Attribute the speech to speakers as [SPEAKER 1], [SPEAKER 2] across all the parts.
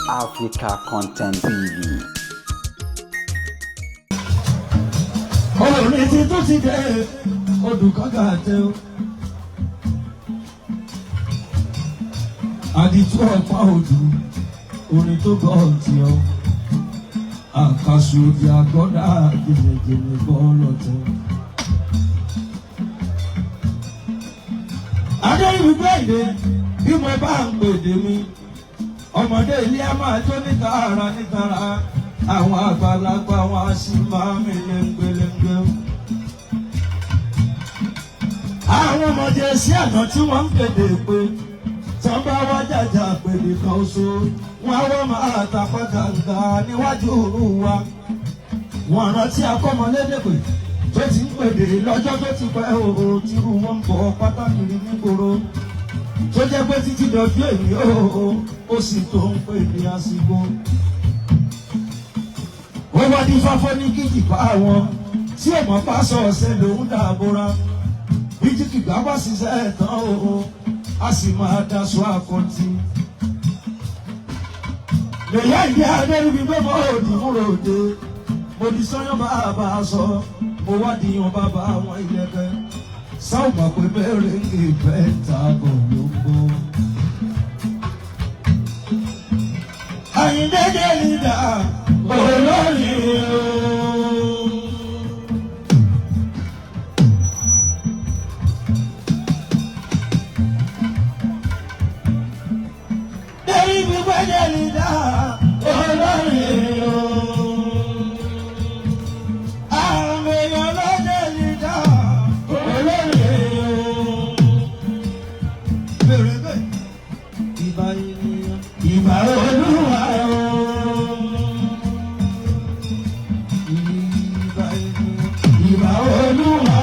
[SPEAKER 1] Africa Content TV.
[SPEAKER 2] Orin ti tún ti dé odùkọ́gà tẹ o. Àdìtú ọ̀pá odù orin tó gbọ́ ọ̀tí o. Àkàsù di àgọ́dá gèlègèlè bọ́ọ̀lù tẹ. Adéyìnbí gbẹ̀dẹ̀ bí mo bá ń pèdè mi. Ọmọdé ilé a máa jó nítara nítara. Àwọn àgbàlagbà wọn a sì máa mi lẹ́ngbẹ̀lẹ́ngbẹ̀. Àwọn ọmọdé sí àná tí wọ́n ń pèdè pé tán bá wá jàjà pèdè kan oṣù wọn á wọ́n máa tàpá gàǹgà níwájú òru wa. Wọ́n rántí akọ́mọlédè pé tó ti ń pèdè lọ́jọ́ tó ti pẹ́ òru tírú wọn ń bọ̀ pátákì nígboro. Tó jẹ́ pé títí dọ̀jú èmi ó sì tó ń pèdè àsìkò. Ó wá ní fáfọ́ ní kíjìpá àwọn tí ọmọ bá sọ ọ̀sẹ̀ lòún dàbora. Bí jìkìgbà bá ṣiṣẹ́ tán a sì máa daṣọ àkọ́tì. Lèyá ìdí adẹ́rùbí pé mo ò ní múrò òde. Mo di sọ́yán bàbá aṣọ, mo wá dìyàn bàbá àwọn ìlẹ̀kẹ̀. Sáwọn mọ̀ pé bẹ́ẹ̀rẹ̀ ń gbé bẹ́ẹ̀ ta bọ̀ ló ń bọ̀. Àyìndé dé nígbà olórí o. Ìbà Olúwa ìbà Olúwa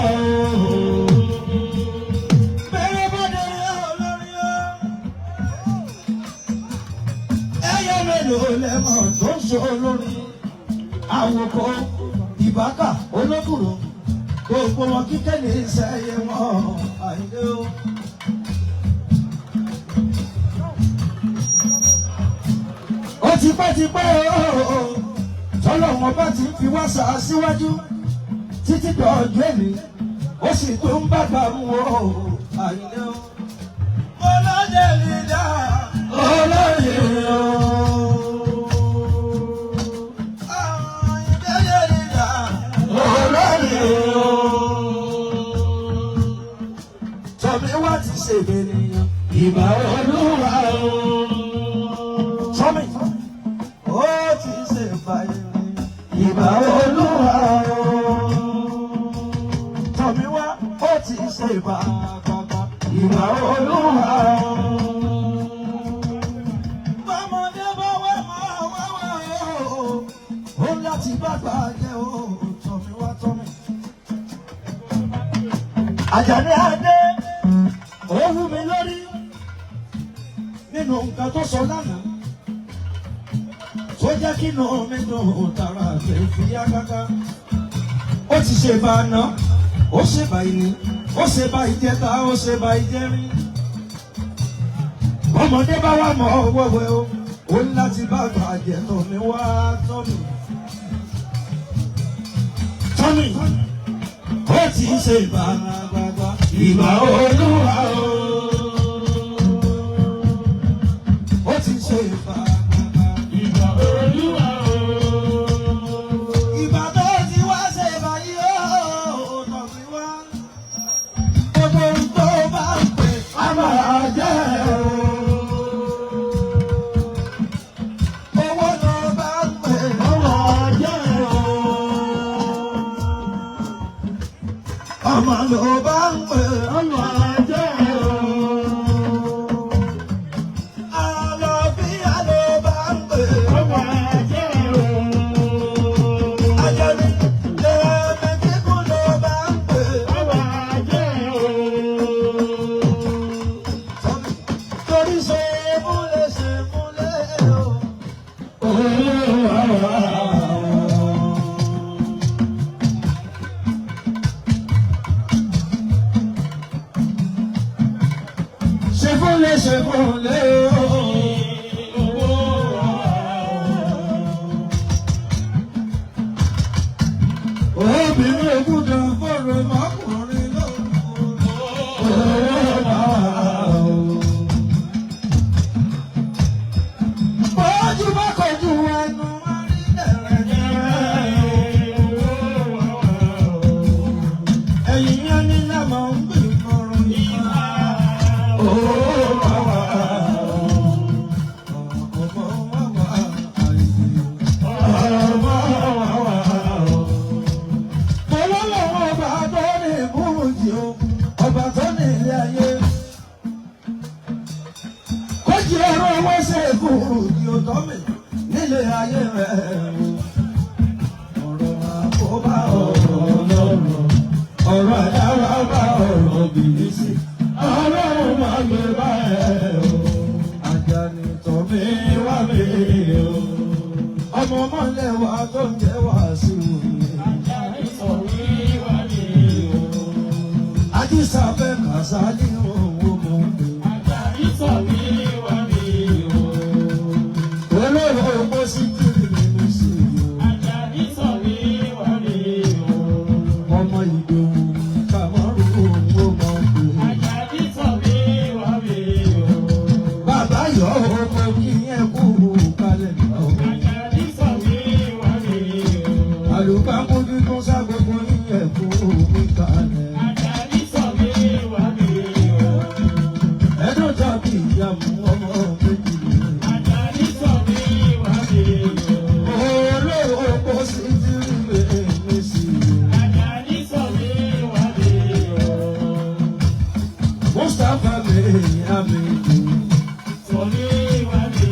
[SPEAKER 2] bẹ̀rẹ̀ bọ́dẹ̀ olórí o. Ẹyẹ mélòó lẹ́mọ̀ tó ń sọ olórí. Àwòkọ́ ìbákà olókùrò gbogbo wọn kíkẹ́ ní sẹ́yẹ wọn àìlé o. Tipẹ́tipẹ́ tọ́lọ̀ wọn bá ti fi wá sá síwájú títí dọ̀jú èmi ó sì tó ń bàbá mu àyìnlẹ́ o. Olóyè lídà olóyè o. Àyìnlẹ́ lídà olóyè o. Tọ́mi wá ti ṣègbè nìyẹn ìbà Olúwa o. Tọ́mi. Ìbà Olúwa o. Tọ́mi wá ó ti ṣe ìbà bàbá. Ìbà Olúwa o. Bọ́mọdé bá wá máa wá wá o. Ó láti bàbá jẹ́ o. Tọ́mi wá Tọ́mi. Àjàní Adé ó wú mi lórí nínú nǹkan tó sọ lánàá. Ó jẹ́ kí inú mi dùn tara àgbẹ̀ fi yá gágá. Ó ti ṣe bá àná, ó ṣe bá ìní, ó ṣe bá ìjẹta, ó ṣe bá ìjẹrin. Ọmọdé bá wà mọ́ wẹ́wẹ́ o, ó ní láti bá bàjẹ́ tó mi wá Tọ́mi. Tọ́mi, ó ti ṣe bá àgbàgbà ìbà Olúwa o. Ó ti ṣe bá. Ọmọ ló bá ń pè ọmọ ajẹ́ o. Àlọ́ bí àlọ́ wọ́n ṣe kúrú kí o tọ́ mi nílé ayé rẹ̀ o. Ọ̀rọ̀ àkóbá ọ̀rọ̀ lọ́rọ̀, ọ̀rọ̀ àdáwà bá ọ̀rọ̀ bìí sí. Ọlọ́run máa gbé bá ẹ̀ o. Àjàní tọ́ mi wá mi o. Ọmọ mọ́lẹ̀ wa tó ń jẹ́ wá sí òní. Àjàní tọ́ mi wá mi o. Àjíṣà fẹ́ kàṣá ní owó mọ́ mi. Àjàní tọ́ mi wá mi o. Olówó ọmọ sí kiri nínú sí o. Àjàní tọ́ mi wá mi o. Ọmọ Ìdòwú Kàmọ́rù owó mọ́ mi. Àjàní tọ́ mi wá mi o. Bàbá yọ̀ ọmọ kí ẹ kú kalẹ̀ náà. Àjàní tọ́ mi wá mi o. Àlùbákú dídún ságbogbo yíyẹ kú mi kalẹ̀. Àjàní tọ́ mi wá mi o. Ẹ̀dùn tàbí ìyàmú ọmọ méjì. Àjàní tọ́ mi wá mi o. Olówó kò sí ti rí mi sí i. Àjàní tọ́ mi wá mi o. Mustapha mi àmì tọ́ mi wá mi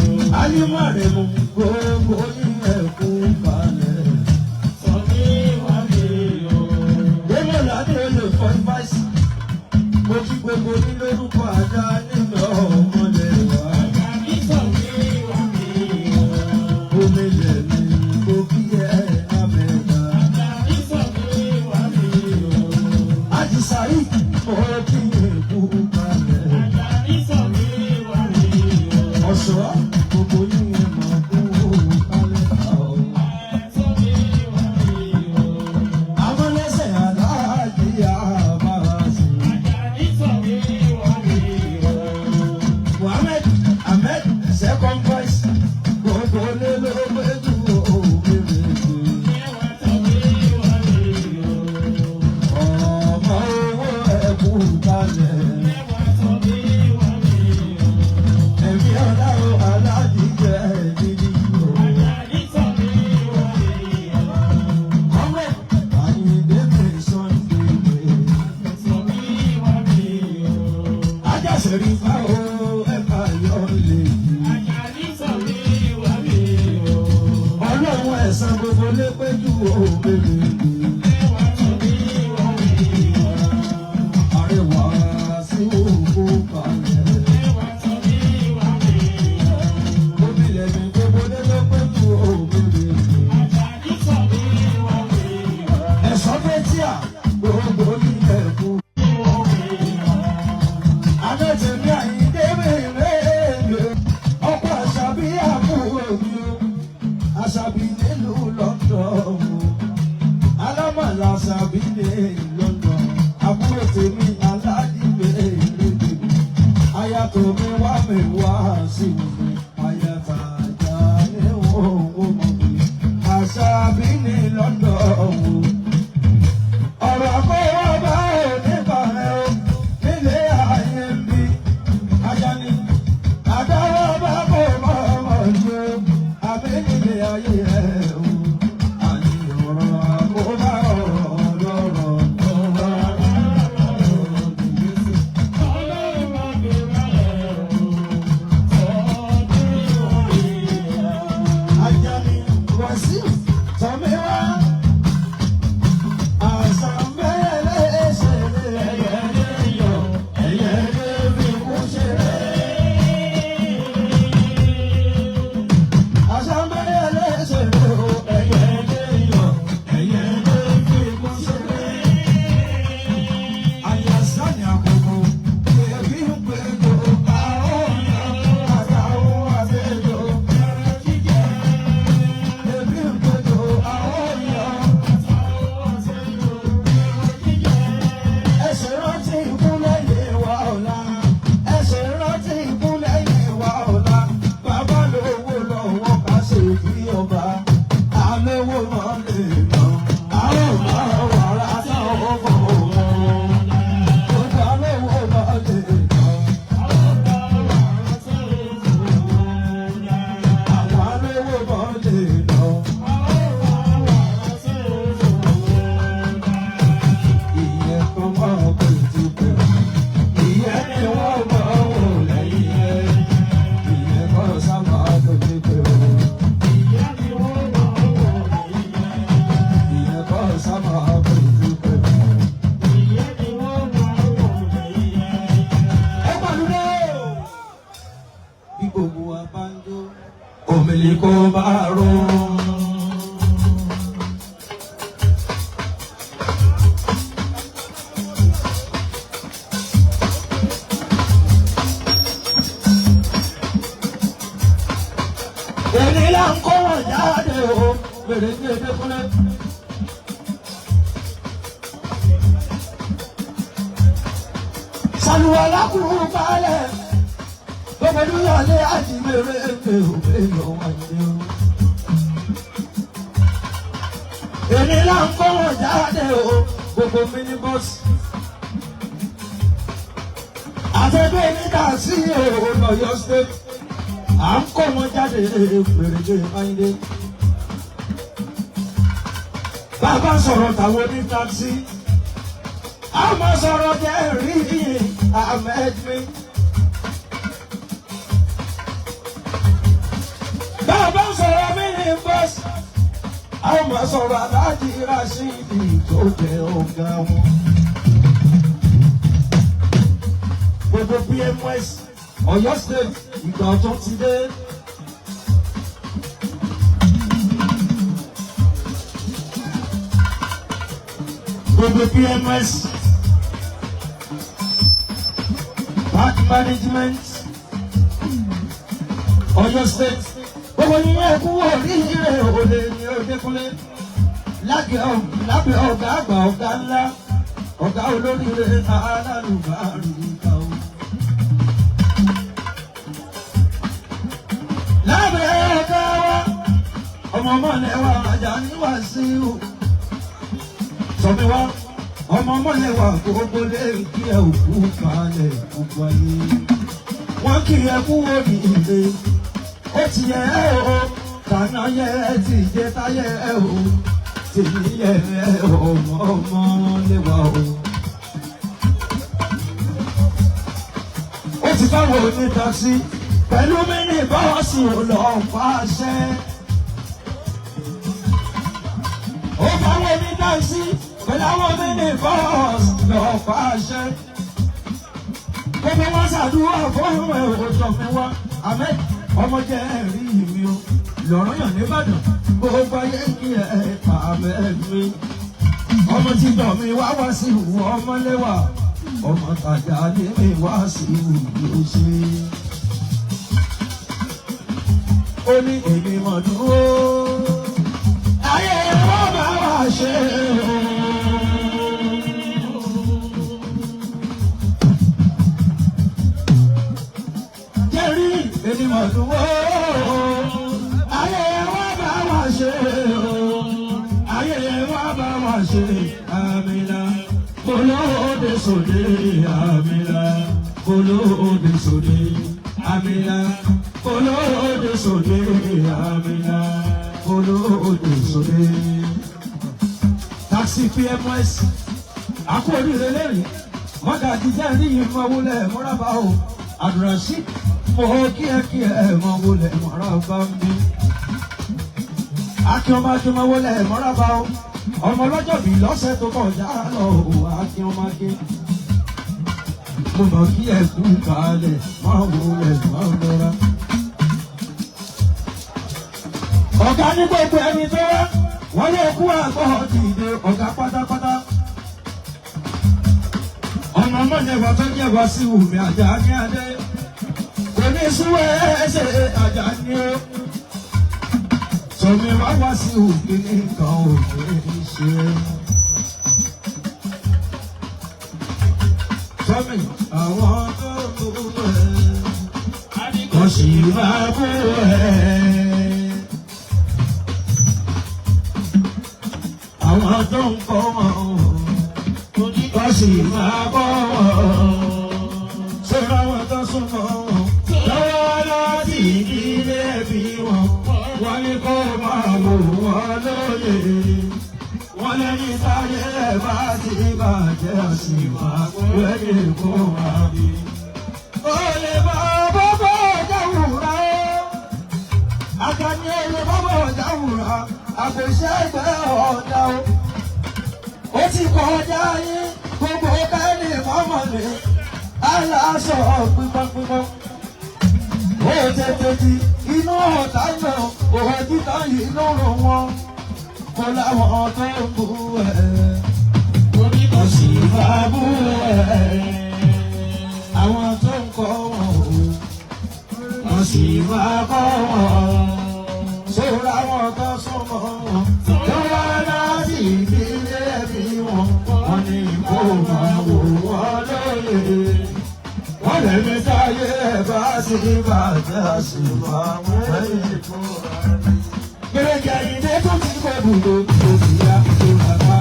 [SPEAKER 2] o. Alimare mu gbogbo yíyẹ kú kalẹ̀. Tọ́ mi wá mi o. Démọ̀ládé lè fọ ìfàsí. Mo kí gbogbo ní lórúkọ àjà nínú ọmọdé wa. Àjàní tọ́ mi wá mi o. Omi lè mi mo kí ẹ àmẹ́ta. Àjàní tọ́ mi wá mi o. Àjíṣà yìí mo kí èkú kalẹ̀. Àjàní tọ́ mi wá mi o. Ọ̀ṣọ́ gbogbo yìí mọ̀ kú kalẹ̀ àwọn. Tọ́ mi wá mi o. Àwọn lẹ́sẹ̀ aláàjì àbáṣe. Àjàní tọ́ mi wá mi o. Mohammed Ahmed second voice gbogbo lé ló péjú òbèrè. Ẹwà tọ́ mi wá mi o. Ọmọ owó ẹ̀kú kalẹ̀. Ẹwà tọ́ mi wá mi o. Ẹ̀mí ọ̀daràn aládìjẹ́ nídìí o. Àjàní tọ́ mi wá mi o. Mohammed Ayinde Sunday. Tọ́ mi wá mi o. Ajáṣẹ́rí fáwọn ẹ̀ka yọ̀ lè yí. Àjàní tọ́ mi wá mi o. Ọlọ́run ẹ̀san gbogbo lé péjú òbèrè. Ẹwà tọ́ mi wá mi o. Àrẹwà sí òkú kalẹ̀. Ẹwà tọ́ mi wá mi o. Gómìnà mi gbogbo lé ló péjú òbèrè. Àjàní tọ́ mi wá mi o. Ẹ̀sọ́ fẹ́tíà gbogbo yíyẹ kú. Adéjèmí Àyìndé mèrèlè ọkọ̀ Àṣàbí àbúrò mi o. Àṣàbí nílùú London o. Alámọ̀lá Àṣàbí ní London. Àbúrò tèmi aládì mèrèlè. Aya tòmí wá mi wá sí mi. Aya tàjà ní òwò mọ̀ mi. Àṣàbí ní London o. Ọ̀rọ̀ àkọ́wọ́ bá òní bàrẹ̀ o. Nílé ayé ń bí. Àjàní àdáwọ̀ bá kò mọ̀ ọmọ ìjọ. Àbí nílé ayé ẹ̀ o. Àní ọ̀rọ̀ àkọ́bá ọ̀rọ̀ lọ́rọ̀. Àjàní Wàsíù tọ́ mi wá. Àṣà mẹ́rẹ̀ẹ́lẹ́sẹ̀ wa bá ń jó òmìnir kó máa ró. èmi là ń kó wọn jáde o bèrè ní èdè kúnlẹ̀. Saluwala kúrú balẹ̀ gbogbo níyànlé àti mèrè èpè òkè lọ́wọ́ ni o. èmi là ń kó wọn jáde o gbogbo minibus àtẹ̀gbẹ́ nígbà sí òun Ọ̀yọ́ state à ń kó wọn jáde pèrèdè máyindé. bàbá sọ̀rọ̀ táwọn ní taxi a máa sọ̀rọ̀ jẹ́ rí Ahmed mi. bàbá sọ̀rọ̀ minibus a máa sọ̀rọ̀ Aláàjì Rashidi tó jẹ́ ọ̀gá wọn. gbogbo PMS Ọ̀yọ́ state ìgbà ọ̀tún ti dé. gbogbo PMS park management Ọ̀yọ́ state gbogbo yín ẹkú oríire òde ní Òdekúnlé lábẹ́ ọ̀gá àgbà ọ̀gá ńlá ọ̀gá olóríire alálùbárí ìgbà o. lábẹ́ ọ̀gá wa ọmọ mọ́lẹ́wà Àjàní Wàsíù sọmi wá ọmọ mọ́lẹ́wà gbogbo lè kí ẹ òkú kalẹ̀ gbogbo ayé wọ́n kí ẹ kú oríire ó ti yẹ ẹ o tànà yẹ ẹ ti jẹ táyẹ ẹ o tèmi yẹ ẹ ọmọ mọ́lẹ́wà o. ó ti fáwọn oní taxi pẹ̀lú mini bọ́ọ̀sì ọlọ́pàṣẹ. ó fáwọn oní taxi pẹ̀lú àwọn mini bọ́ọ̀sì ọlọ́pàṣẹ. gbogbo wọn ṣàdúrà fún ẹ̀wọ̀n mi wá Ahmed ọmọ jẹ́ ẹ̀rí mi o lọ́rọ̀ yàn nìbàdàn gbogbo ayé kí ẹ̀ pa Ahmed mi. ọmọ tí dọ̀ mi wá sí ìwọ ọmọlẹ́wà ọmọ tàjà ní mi wá sí ìwọ ṣe. ó ní èmi mọ̀ dúró ayé wọn bá wà ṣe o. jẹ́rí èmi mọ̀ dúró ayé wọn bá wà ṣe o. ayé wọn bá wà ṣe àmìlà olóde sòdè àmìlà olóde sòdè àmìlà olóde sòdè àmìlà olóde sòdè. taxi PMS akóri lélẹ́rìí mọ́gàjì jẹ́ níyì mọ́wúlẹ̀ mọ́rábà o àdùràsí mọ́ kíákíá mọ́wúlẹ̀ mọ́rábà ń bí. akí ọmọ akí mọ́wúlẹ̀ mọ́rábà o ọmọ ọlọ́jọ́ bí lọ́sẹ̀ tó kọjá lọ o akí ọmọ akí. mo mọ̀ kí ẹ kú kalẹ̀ máa wọlé máa lọ́ra. ọ̀gá ní gbogbo ẹni tó wá wọ́n lè kú àgbọ̀ dìde ọ̀gá pátápátá. ọmọ mọ́lẹ́wà tó jẹ́ wá sí Wùmí Àjàní Adé oníṣúwẹ̀ ẹsẹ̀ Àjàní o. sọmi wá sí Wùmí nìkan ò ní ṣe. sọmi àwọn tó kú ẹ̀ wọ́n sì máa bú ẹ̀. àwọn tó ń kọ́ wọn wọ́n sì máa bọ́ wọn. sọ́ra wọn tó súnmọ́ wọn lọ́wọ́ láti ìdílé bí wọn. wọ́n ní kó máa wò wọ́n lóye. wọ́n lẹ́ni táyé bá ti bàjẹ́ sí máa wẹ́lẹ̀ kó máa bí. ó lè bá bọ́bọ́ jáwùrá Àjàní lè bọ́bọ́ jáwùrá àgbèsè ẹgbẹ́ ọ̀dà o. ó ti kọjá yín gbogbo kẹ́ni mọ́mọ́lé aláṣọ pípọ́npípọ́n. ó ó tètè di inú ọ̀tá náà òwò títà yìí ló rò wọ́n kó láwọn tó ń bú ẹ̀ torí kò sí bá bú ẹ̀ àwọn tó ń kọ́ wọn o wọ́n sì máa kọ́ wọn sóra wọn tó súnmọ́ wọn tó wá láti ìdílé bí wọn wọ́n ní kó máa wò wọ́n lóye wọ́n lè ní sáyé bá sí bàjẹ́ àṣìwà wẹ́yìn kó rà ní. gbèrèjà ìdè tó ti gbẹ bùdó tó sì yá tó bàbá.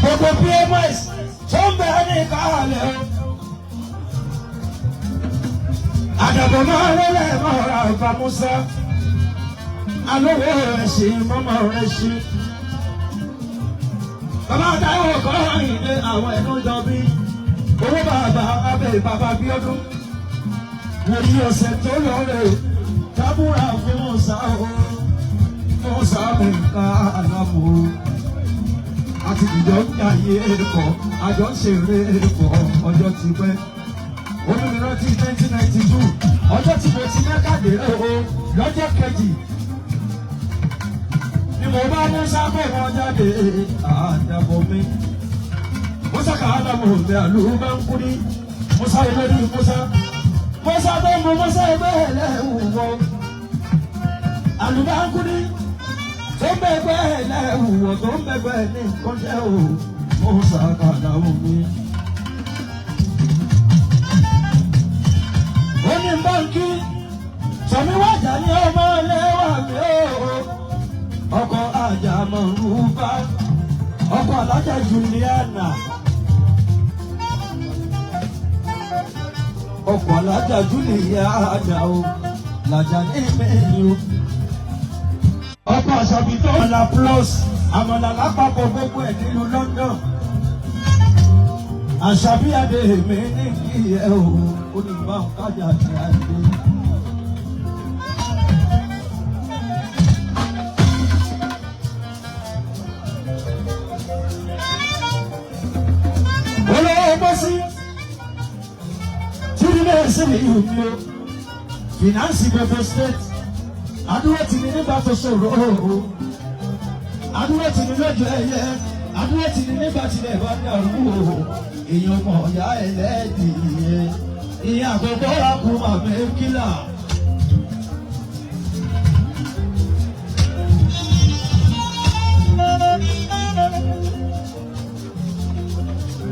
[SPEAKER 2] Gbogbo PMS tó ń bẹ ní ìkàlẹ̀ o. Àdàbọ̀ máa lọ́lẹ̀ mọ́ra ọba Musa. Alówó rẹ̀ ṣe mọ́mọ́ rẹ̀ ṣe. Bàbá Táíwò kọ́ ìdè àwọn ẹ̀nu jọ bí. Owó bàbá abẹ́ bàbá Bíọ́dún. Wọ́n yí ọ̀sẹ̀ tó lọ rẹ̀ tábúrà fún Musa o. Musa mi ká àlámù o. Àti ìjọ ń yà yé ẹ̀kọ́, àjọ ń ṣeré ẹ̀kọ́ ọjọ́ ti pẹ́. Olùmíràn ti 1992, ọjọ́ tí mo ti mẹ́kàdé o, lọ́jọ́ kejì. Ni mo bá Musa pé wọ́n jáde àdàbọ̀ mi. Musa kà á dàbọ̀ mi àlùbá ń kú ní. Musa ìlórí Musa. Musa tó mú Musa ẹgbẹ́ ẹlẹ́wù wọ. Àlùbá ń kú ní. Tó ń bẹ̀gbẹ́ ẹlẹ́wù wọ tó ń bẹ̀gbẹ́ ní nǹkan jẹ́ o. Musa kà á dàbọ̀ mi. Ó ní báńkì. Sọ̀mí wájà ní ọmọ ẹlẹ́wà mi o. Ọkọ̀ ajá mọ̀rúbá, ọkọ̀ alájà Juliana, ọkọ̀ alájà Juliana o, làjà ní mẹ́rin o. Ọkọ̀ àṣàbí tó ọ̀la plus, àmọ̀là lápapọ̀ gbogbo ẹ̀ nílùú London. Àṣàbí adé mi ní kí ẹ o, ó ní bá ń kájà ní adé. Olóògbésí Túndé Sèmi Ìhùmí o fìnánsì gbogbo state adúró tì ní nígbà tó ṣòro o adúró tì ní lójú ẹyẹ adúró tì ní nígbà tí ẹ bá dàrú o èèyàn mọ̀ ọ̀yá ẹlẹ́dìyẹ ìyá àgbẹ̀bọ̀ àkùmọ̀ àbẹ́kílà.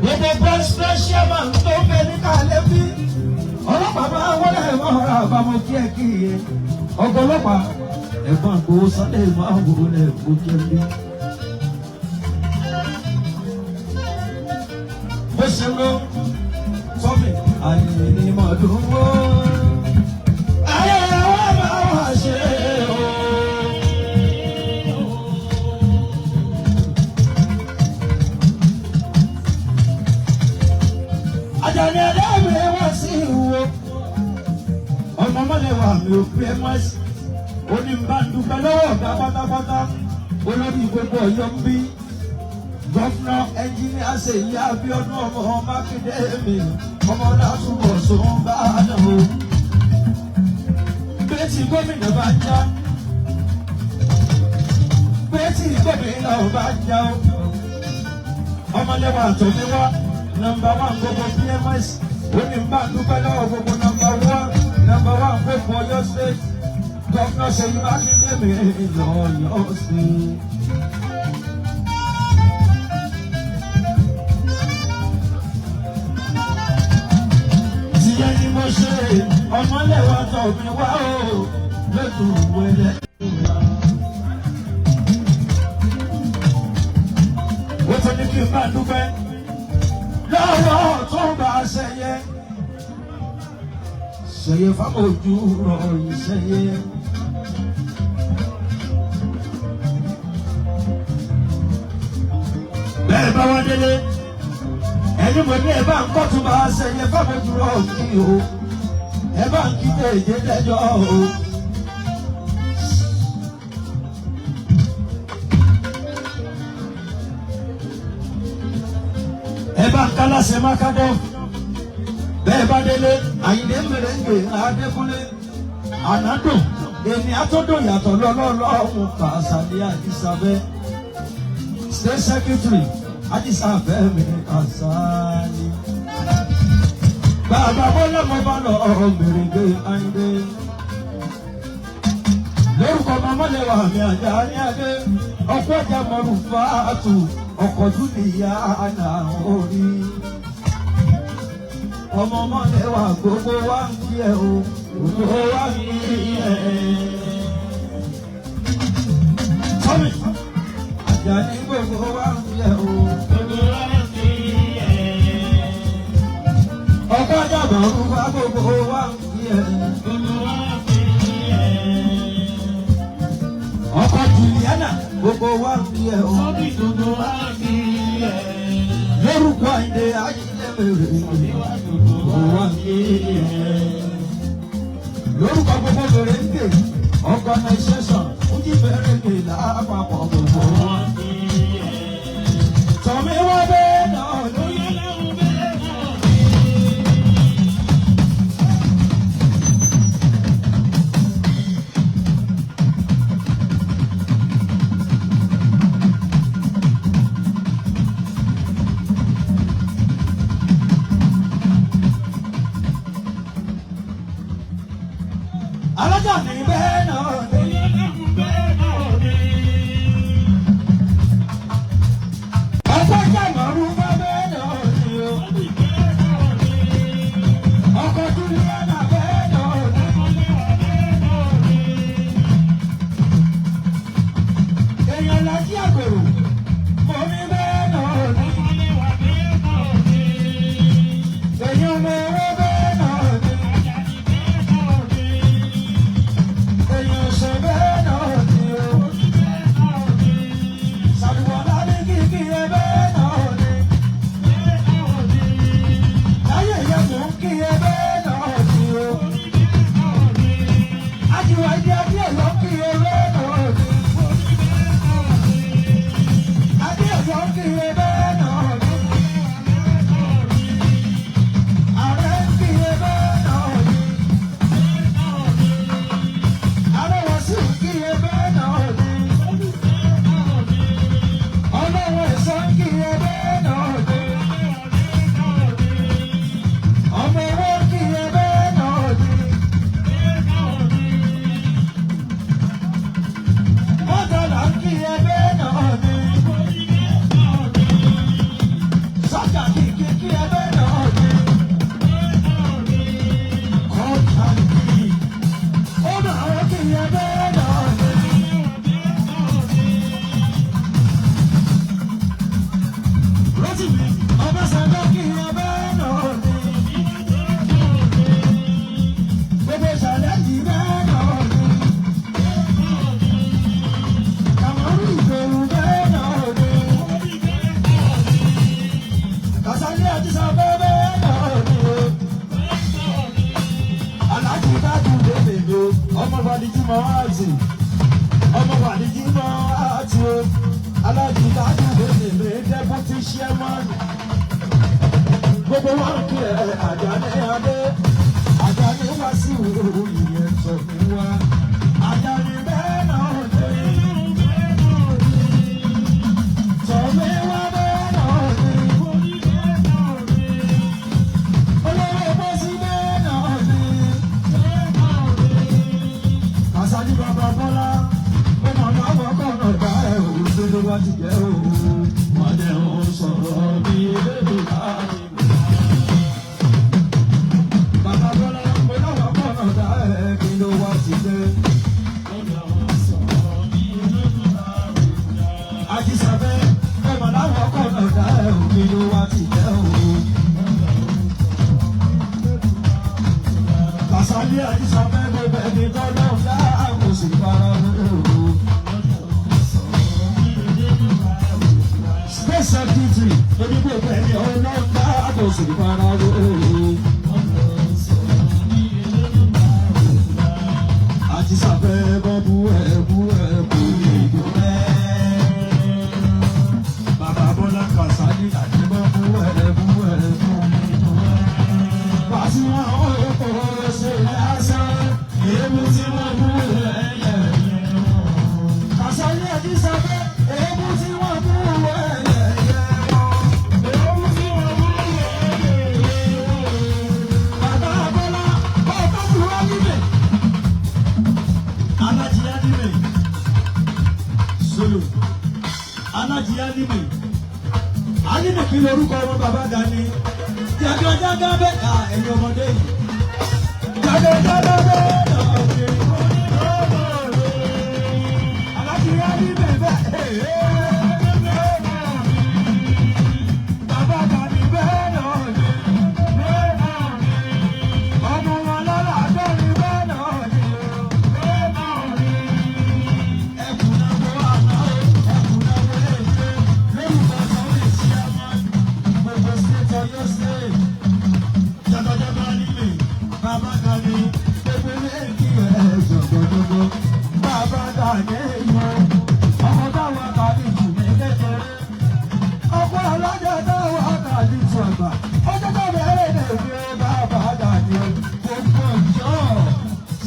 [SPEAKER 2] Gbogbo branch special man tó ń bẹ ní kálẹ̀ bí. Ọlọ́pàá máa wọlé ìmọ̀ràn àbámọ̀ kí ẹ kí iye. Ọgọlọ́pàá ẹ̀gbọ́n àgbòho Sunday máa ń wò lẹ̀ kó jẹ́ bí. Bó ṣe lọ sọ́mi àyè ni mọ̀ọ́dún wó. Ayé wa máa wá ṣe o. Àjàní ẹ̀dá mi wá sí ìwò. Ọmọ mọ́lẹ̀wà mi ò pé mọ́sí. Ó ní bá ń dúpẹ́ lọ́wọ́ ọ̀gá pátápátá. Olórí gbogbo Ọ̀yọ́ ń bí. Gọ́fúnà ẹnjíníà Ṣèyí Abíọ́dún ọmọ Mákindé mi. Ọmọ Látúbọ̀ sọ ń bá a dàn o. Bẹ́ẹ̀tì gómìnà bá já. Bẹ́ẹ̀tì gómìnà bá já o. Ọmọlẹ́wà tó mi wá. Number one gbogbo PMS ó ní bá dúpẹ́ lọ́wọ́ gbogbo number one gbogbo Ọ̀yọ́ state gọ́fúnà Ṣèyí Mákindé mi lọ́yọ́ state. ṣe ọmọlẹ́wà tọ̀ mi wá o lójú wẹ̀lẹ́. ó ti ní kí n bá dúpẹ́ lọ́wọ́ tó bá ṣẹyẹ ṣẹyẹ fáwọn ojú rọ̀ ìṣẹyẹ. bẹ́ẹ̀ bá wá délé ẹni mo ní ẹ bá ń kọ́ tó bá ṣẹyẹ fáwọn ojú rọ̀ kí o ẹ bá ń kí èdè lẹ́jọ́ o. ẹ bá ń kálá ṣe má kádọ́ bẹ́ẹ̀ bá délé Àyìndé Mèrèǹgè Adékúnlé ànádò èmi àtọ́dọ̀ yàtọ̀ lọ́lọ́lọ́hún Kàsálí Àdìsàbẹ́ state secretary Àdìsàbẹ́ mi Kàsálí. Bàbá bọ́lá mo bá lọ Mèrèǹgè Àyìndé lórúkọ mọ́mọ́lẹ́wà mi àjà ní adé ọkọ̀ ọjà mọ̀rún fàátù ọkọ̀ tún nìyá àná orí. Ọmọ mọ́lẹ́wà gbogbo wa ń kí ẹ o gbogbo wa ń kí ẹ. Sọ́mi àjà ní gbogbo wa ń kí ẹ o gbogbo wa ń kí ẹ. Ọkọ̀ ọjà mọ̀rún wa gbogbo wa ń kí ẹ gbogbo wa ń kí ẹ. Ọkọ̀ Juliana gbogbo wa ń kí ẹ o gbogbo wa ń kí ẹ. Lórúkọ Àyìndé Àyìndé Mèrèǹgè wa ń kí ẹ. Lórúkọ gbogbo Mèrèǹgè organisation Fújì Mèrèǹgè lápapọ̀ gbogbo wa ń kí ẹ. Tọ̀mí wọ́n bẹ́ẹ̀ náà lóyè lẹ́hùn bẹ́ẹ̀ náà ni. Alájà ní bẹ́ẹ̀ náà ni. Ọkọ̀ Jàmọ̀rún bá bẹ́ẹ̀ náà ni o. Ọkọ̀ Juliana bẹ́ẹ̀ náà ni. Èèyàn lájí àgbèrò mo ní bẹ́ẹ̀ náà ni. Èèyàn mọ owó bẹ́ẹ̀ náà ni. Èèyàn ṣe bẹ́ẹ̀ náà ni o. Ṣàlùwọ̀lá ní kíkí ẹ bẹ́ẹ̀ náà ni. Láyé yẹn mò ń kí ẹ bẹ́ẹ̀ náà ni o. Àjùwà ìdí adé lọ kí ẹ bẹ́ẹ̀ náà ni. Adé lọ kí ẹ bẹ́ẹ̀ náà ni. Ààrẹ ń kí ẹ bẹ́ẹ̀ náà ni. Àrẹwà sì ń kí ẹ bẹ́ẹ̀ náà ni. Ọlọ́wọ́ ẹ̀sọ́ ń kí ẹ bẹ́ẹ̀ náà ni. Ọmọ owó ń kí ẹ bẹ́ẹ̀ náà ni. Mọ́tàlá ń kí ẹ bẹ́ẹ̀ náà ni. Sọ́jà kìkì kí ẹ bẹ́ẹ̀ náà ni. Kọ́ńtà ń kí. Ó máa ń kí ẹ bẹ́ẹ̀ náà ni. Rótìmí Ọbásanjọ́ kí ẹ bẹ́ẹ̀ náà ni. Gbogbo ìṣàlẹ́jì bẹ́ẹ̀ náà ni. Kàmọ́rù Ìgbòho bẹ́ẹ̀ náà ni. Kàsálí Àdìsàbẹ́ bẹ́ẹ̀ náà ni. Aláàjì dájú lébèlè ọmọ Bàdìjí mọ́ àti ọmọ Bàdìjí mọ́ àti o. Aláàjì dájú lébèlè deputy chairman. Gbogbo wa ń kí ẹ Àjàní Adé. Àjàní wá sí ìwòrò ìyẹn sọ fún wa. Àjàní bẹ́ẹ̀ náà ni. Tọ̀mí wá bẹ́ẹ̀ náà ni. Olówó bọ́sí bẹ́ẹ̀ náà ni. Kàsálí bàbá Bọ́lá ó mọ̀ náà wọ́kọ̀ náà bá ẹ̀ òun tó ló wá ti jẹ́ òun. Wọ́n jẹ́ òun sọ̀rọ̀ bí ebè bá mi. Bàbá Bọ́lá. Kàsálí àdìsọ́fẹ́ gbogbo ẹni tọ́lọ́ dá àkóso ìfara lóru. State Secretary oní gbogbo ẹni ọlọ́ dá àkóso ìfara lóru. Àdìsọ́fẹ́ bọ́bú ẹ̀bú ìdìbò rẹ̀. Bàbá Bọ́lá Kàsálí àdìbọ́bú ẹ̀bú ìdìbò rẹ̀. Pàṣípà ọ̀pọ̀ ṣe lásán, èébú tí wọ́n bú ẹ̀yẹ. Kàsálí àdìsọ́fẹ́ èébú tí wọ́n bú ẹ̀yẹ. Èébú tí wọ́n bú ẹ̀yẹ. Bàbá Bọ́lá ọ̀pọ̀ bú ẹ̀yẹ. Alájìyá dìbè. Solo. Alájìyá dìbè. Adìbè kí lorúkọ ọmọ bàbá Gani. Jagajaga bẹ́ẹ̀ ká ẹ̀yin ọmọdé yìí. Jagajaga bẹ́ẹ̀ náà ṣe alájìyá dìbè bẹ́ẹ̀. Bàbá Gani bẹ́ẹ̀ náà ṣe. Ọmọ wọn lọ́la àdọ́rin bẹ́ẹ̀ náà ṣe. Ẹkùnàwó àná ẹkùnàwó èdè lórúkọ sọ́wọ́ èsì àmọ́ gbogbo state Ọ̀yọ́ state. Jagajaga nílé Bàbá Gani gbogbo lẹ́ẹ̀kì ẹ̀ jọ̀gbọ̀gbọ̀. Bàbá Gani èèyàn ọmọ táwọn àkàlì jù ní kékeré. Ọkọ alájà táwọn àkàlì jù àgbà. Ọjọ́ tó bẹ̀rẹ̀ lè fi Bàbá Gani gbogbo ìjọ.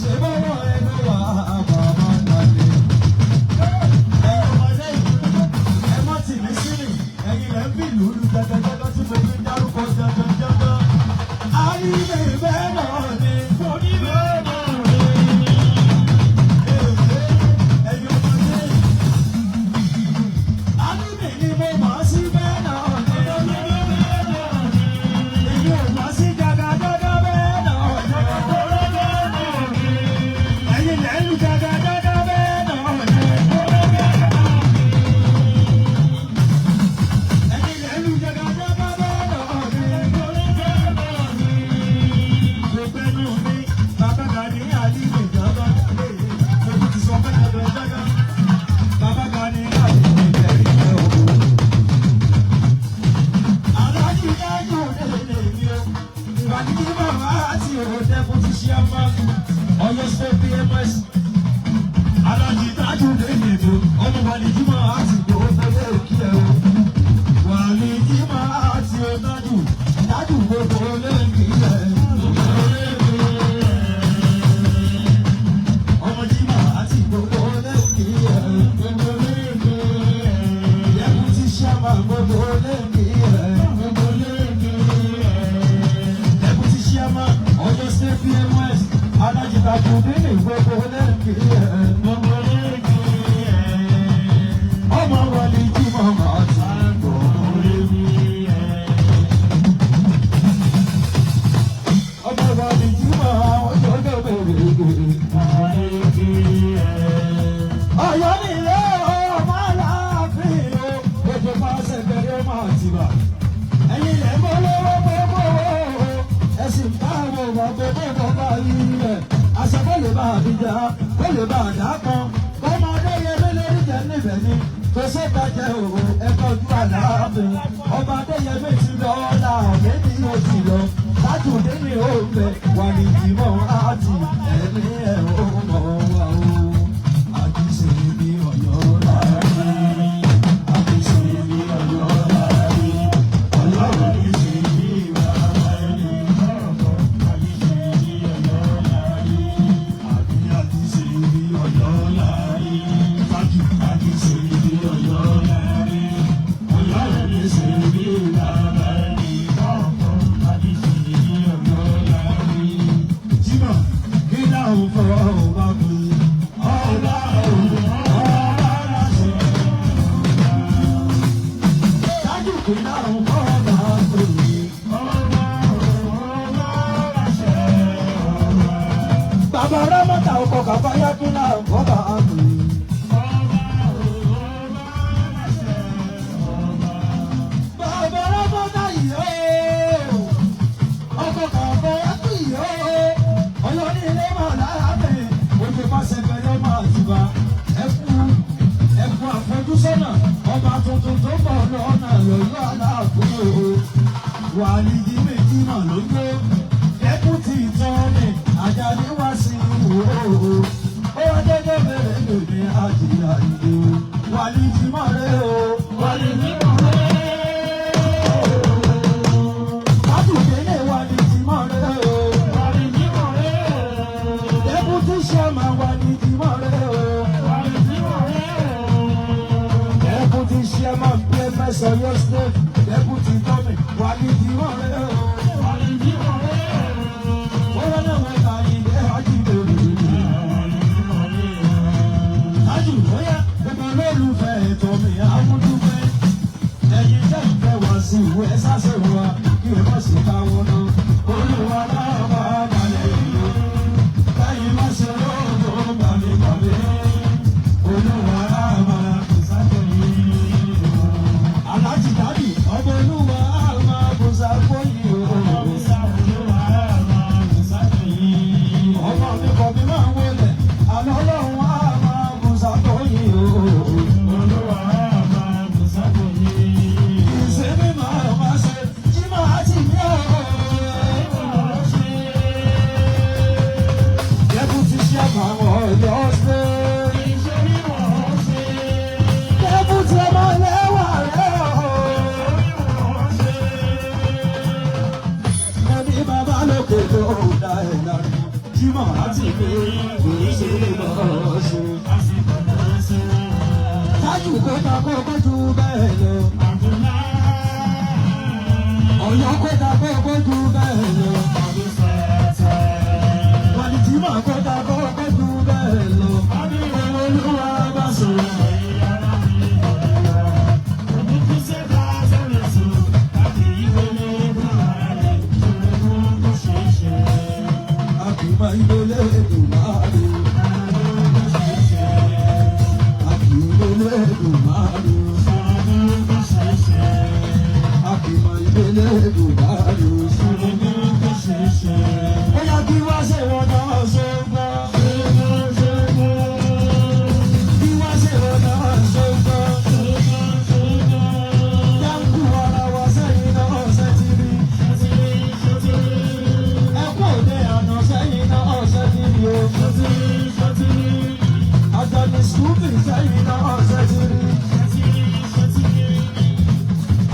[SPEAKER 2] Ṣé bọ́wọ́ ẹnu wà Bàbá Gani? Ẹ̀yin ọmọdé yìí, ẹ má tì mí sílẹ̀. Ẹ̀yin lẹ́ ń bí lùlù jagajaga tí mo fi dárúkọ jagajaga. Àyìnbí bẹ́ẹ̀ náà ni, oníbẹ̀ náà ni. Ẹ̀yin ọmọdé yìí, àyìnbí ni mo mọ̀ sí bẹ́ẹ̀ náà ni. Èmi ò mọ̀ sí jagajaga bẹ́ẹ̀ náà ni. Ẹ̀yin lẹ́ ń lu jagajaga bẹ́ẹ̀ náà ni. Ẹ̀yin lẹ́ ń lu jagajaga bẹ́ẹ̀ náà ni. Gbogbo ẹnu mi, Bàbá Gani àdìgbò ìjọba lè mo ti sọ fẹ́ jagajaga. Bàbá Gani àdìgbò ìjẹ̀rí jẹ́ òkú. Aláàjì dájú lè mi o. Ìwádìí bàbá àti òde kò ti ṣe àmà Ọ̀yọ́ State PMS. Aláàjì dájú lè mi o. Ọmọ Wàlíjì máa àti gbogbo lẹ́ẹ̀kí ẹ̀ o. Wàlíjì máa àti ọ̀dájú. Dájú gbogbo lẹ́ẹ̀kí ẹ̀. Ọmọ Jímọ̀ àti gbogbo lẹ́ẹ̀kí ẹ̀. Ìyẹ́kùn ti ṣe àmà gbogbo lẹ́ẹ̀kí ẹ̀. Ìyẹ́kùn ti ṣe àmà Ọ̀yọ́ State PMS. Aláàjì dájú lè gbogbo lẹ́ẹ̀kí ẹ̀. Ọmọ Wàlíjì máa àti gbogbo lẹ́ẹ̀kí ẹ̀. Ọmọ Wàlíjì máa ọjọ́ bẹ̀rẹ̀. Ọ̀yọ́ nílé ọmọ aláàfin o, ojú pàṣẹ bẹ̀rẹ̀ máa ti bà. Ẹ̀yin lẹ̀ mọ́ lọ́wọ́ gbogbo o, ẹ̀sìn bá àwọn ọmọ gbogbo bá yí rẹ̀. Àṣẹ kó lè bá àbíjà, kó lè bá àdá kan. Ọmọdé yẹn lórí jẹ níbẹ̀ ni, kò sóbàjẹ́ o, ẹ̀kọ́ ojú àlàáfin. Ọba Adéyẹmí ti lọ ọ̀la ọ̀gẹ́ ní oṣù lọ. Látùndé ní òǹbẹ, Wàlíjì mọ́ àti ẹ̀mí ẹ̀ ó mọ̀ wá o. Àdìsí bí Ọ̀yọ́ láàrin, àdìsí bí Ọ̀yọ́ láàrin, Ọ̀yọ́ àdìsí bí bàbá ẹni kọ̀ọ̀kan, àdìsí bí Ọ̀yọ́ láàrin, àdìsí bí Ọ̀yọ́ láàrin, fájú àdìsí bí Ọ̀yọ́ láàrin, Ọ̀yọ́ àdìsí bí bàbá ẹni kọ̀ọ̀kan, àdìsí bí Ọ̀yọ́ láàrin. Jímọ̀ kí dáhùn fọ́ ọba kù. Ọba láṣẹ. Dájú kí dáhùn fọ́ ọba kù. Ọba láṣẹ. Bàbá Rámọ́tà ọkọ̀ kàfáyà tún náà fọ́ba kù. Bàbá Rámọ́tà yìí ó. Ọkọ̀ kàfáyà tún yìí ó. Ọ̀yọ́ ní wà ní jíwé jímọ̀ lójó dẹ́kùtì tọ́ni Àjàní wá sí ìwòrò ó wá jẹ́jẹ́ bẹ̀rẹ̀ lòdì àjìyà ìdè wà ní jímọ̀ rẹ̀ o wà ní jímọ̀ rẹ̀ látùkẹ́lẹ̀ wà ní jímọ̀ rẹ̀ o wà ní jímọ̀ rẹ̀ dẹ́kùtì ṣẹ́mà wà ní jímọ̀ rẹ̀ o wà ní jímọ̀ rẹ̀ dẹ́kùtì ṣẹ́mà pé mẹ́sàn-án yóò ṣe dẹ́kùtì tọ́mi wà ní jímọ̀ rẹ̀ o wà ní jímọ̀ rẹ̀ wọ́n lọ́nà mẹ́ta ilé ajílẹ̀ ájù bóyá gbogbo olólùfẹ́ ètò mi àmúdúpẹ́ ẹ̀yin tẹ́ ń fẹ́ wá sí ìwé sásẹ̀ wa kí ẹ má sì ká wọn náà olúwa náà bá dalẹ̀ ìlú káyìn má ṣe lóòótọ́ gbàmígbàmí olúwa náà máa kò sáfẹ́ yìí aláàjì dádì ọmọ olúwa máa kò sáfẹ́ yìí ọmọ mi kọ̀ mi máa wọlé àná ọlọ́run á máa kò sáfẹ́ yìí olúwa máa kò sáfẹ́ yìí ìsinmi máa ṣe jí máa ti ní ọ̀rọ̀ dẹ́kùtì ṣe àbàwọ̀ ọ̀yọ́ ṣe dẹ́kùtì ọmọ lẹ́wà rẹ̀ mo ní bàbá lókè tó dá ẹ̀ lárí jí máa ti ní ìsinmi máa ṣe tájù kó ta kó kójú bẹ́ẹ̀ lọ ọ̀yọ́ kó ta kó kójú bẹ́ẹ̀ lọ wàlìjìmọ̀ kó ta kó kójú bẹ́ẹ̀ lọ olúwa bá sọ̀rọ̀. Àkìmọ̀ ìdólé Èdùmàrè. Àkìmọ̀ Èdùmàrè. Àkìmọ̀ ìdólé Èdùmàrè. Ó yá kí wá ṣe wọ́n náà ṣogbọ́. Kí wá ṣe wọ́n náà ṣogbọ́. Dáńkù ara wa sẹ́yìn náà ṣe ti rí. Ẹ̀kọ́ òde àná sẹ́yìn náà ṣe ti rí o. Àjọ̀dún Scooby sẹ́yìn náà ṣe ti rí.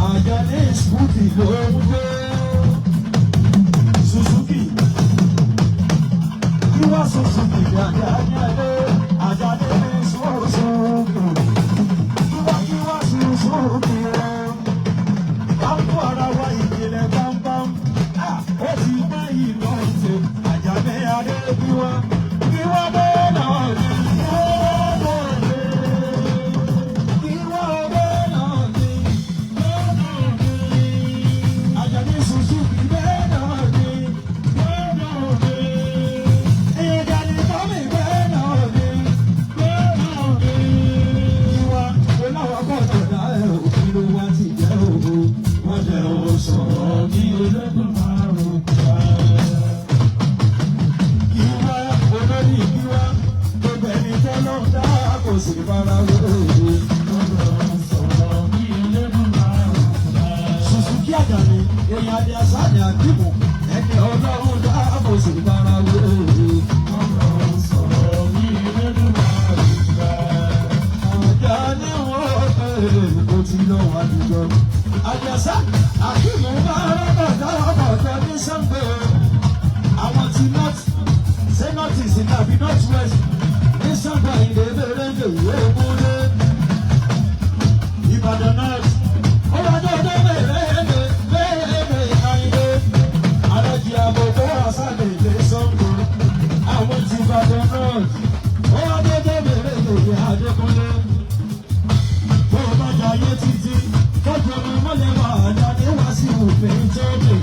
[SPEAKER 2] Àjọ̀dún Scooby ló ń gbé. Suzuki. Kí wá Suzuki dáadáa Àjọ̀dún ní Suzuki. Kí wá Suzuki rẹ̀. Báńkù ara wa ìjìnlẹ̀ bámbám. Ó ti gbá ìlọ ìṣe Àjàní adé kí wá bẹ́ẹ̀ náà ní. Kí wá bẹ́ẹ̀ náà ní. Àjàní Suzuki bẹ́ẹ̀ náà ní. Ìjàní Tọ́mì bẹ́ẹ̀ náà ní. Kí wá oláwọ̀ gbọ́dọ̀ dá ẹ̀ òkú ló wá ti jẹ́ òkú. Wọ́n jẹ́ owó sọ̀rọ̀ ní ológun márùn-ún. Kí wá olórí kí wá gbogbo ẹni tó lọ dá kò sì fara wéwèé. Suzuki Àjàní èèyàn adé asáni àdìbò ẹni ọlọ́run dá kò sì fara wéwèé. Àjàní wọ́n kò tí lọ wá dùjọ́. Àjàsá àkìmọ̀ bá rọ́bọ̀dọ́ ní Sàngó. Àwọn ti north ṣé north east tàbí north west ní Sàngó ìdè bèrèǹdè ìwé òmùlé. Ìbàdàn north ó wá dọ́dọ́ bèrèǹdè àyìnbó. Àlọ́jì àbòkó àṣàlẹ̀ ìdè Sàngó. Àwọn ti Ìbàdàn north ó wá dọ́dọ́ bèrèǹdè ìdè Adékúnlé. Bó o bá jayé títí tọ́jú ọmọ mọ́lẹ̀ wà Àjàní wá sí òfin tóbi.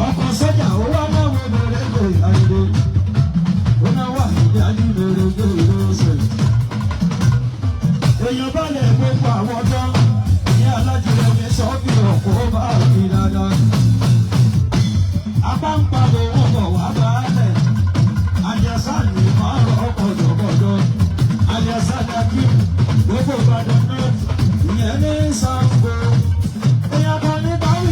[SPEAKER 2] Ọkọ̀ sọ́jà ó wá náwó bèrèǹdè àyìnbó. Ó náà wà níbi àdìbèrèǹdè ìrọsẹ̀. Èèyàn bá lè gbogbo àwọn ọjọ́ ní alájùlọ ní sọ́ọ̀bì ọ̀pọ̀ bá mi dáadáa. Apá ń padà owó bọ̀ wá báálẹ̀. Àjàsá ni máa rọ̀ ọ̀pọ̀jọ̀pọ̀jọ̀. Àjàsá ni Akim gbogbo Ìbàdàn náà ìyẹn ní Sàngó. Èèyàn kan ní báwí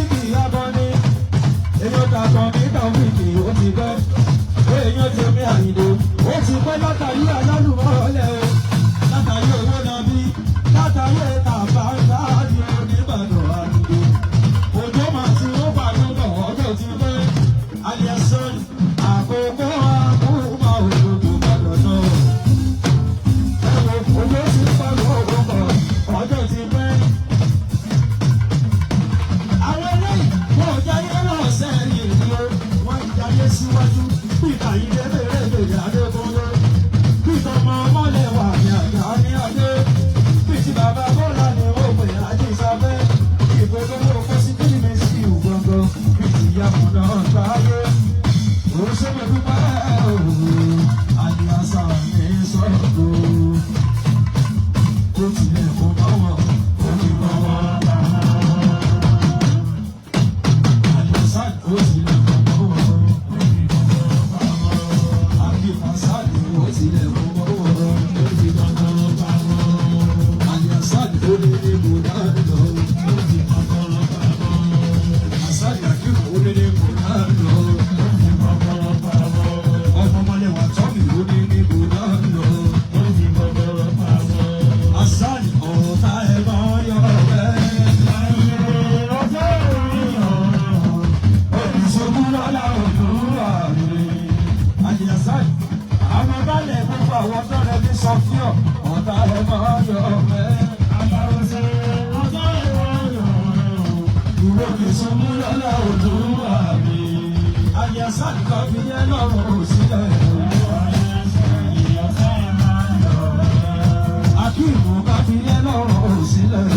[SPEAKER 2] wíìkì ó ti pẹ́ èèyàn tèmi Àyìndé ó ti pẹ́ látàrí alálùmọ́ọ́lẹ̀ o látàrí owó nàbí látàrí tàbá ńlá ní Oníbàdàn Àyìndé òjò máa ti ó pàdé bọ̀ ọjọ́ ti pẹ́ aliasan àkókò àkókò òjò gbọdọ̀ náà òjò ti pẹ́ lọ́wọ́ ọjọ́ ti pẹ́. Àwọn eléyìí wọn ò jáyé náà sẹ́yìn lọ wọ́n ń jáyé síwájú Peter Ayinde bèrè Adékúnlé Peter ọmọ ọmọlẹ́wà ní àgbà ní adé Peter bàbá Bọ́lá ni ó pè Ajísáfẹ́ ìpolówó fọ́sítìrì mi sí ìgbọ̀ngàn Peter ìyàmùnà gbáyé òṣèlú dúpẹ́ àdìyàsá ní sọ́dọ̀ ó tilẹ̀ kó bá wọn ó ní bá wọn bá àdìyàsá ó tilẹ̀ kó bá wọn ó ní bá wọn bá àdìyàsá ó tilẹ̀ kó bá wọn ó ní bá wọn bá àdìyàsá ó lé ní bùdá lọ ó ní bá wọn bá àṣà ìyàkí ó lé ní bùdá lọ ó ní bá wọn bá ọmọ ọmọlẹ́wà tọ́kì ó lé ní bùdá lọ ó ní bá wọn bá àṣà ọ̀tá ẹ̀ bá yọ ẹ̀ olùṣègùn lọ́la òdúrà rẹ̀ àdìyàsá àwọn balẹ̀ gbogbo àwọn tọ́lẹ̀ bí sọ́fíọ̀ ọ̀tá ẹ̀ bá yọ ẹ̀ ìwé ìṣògùn lọ́la òdúrà rẹ̀ àdìyàsá kan fi yẹ lọ́rùn sílẹ̀ akíìmù bá fi yẹ lọ́rùn sílẹ̀.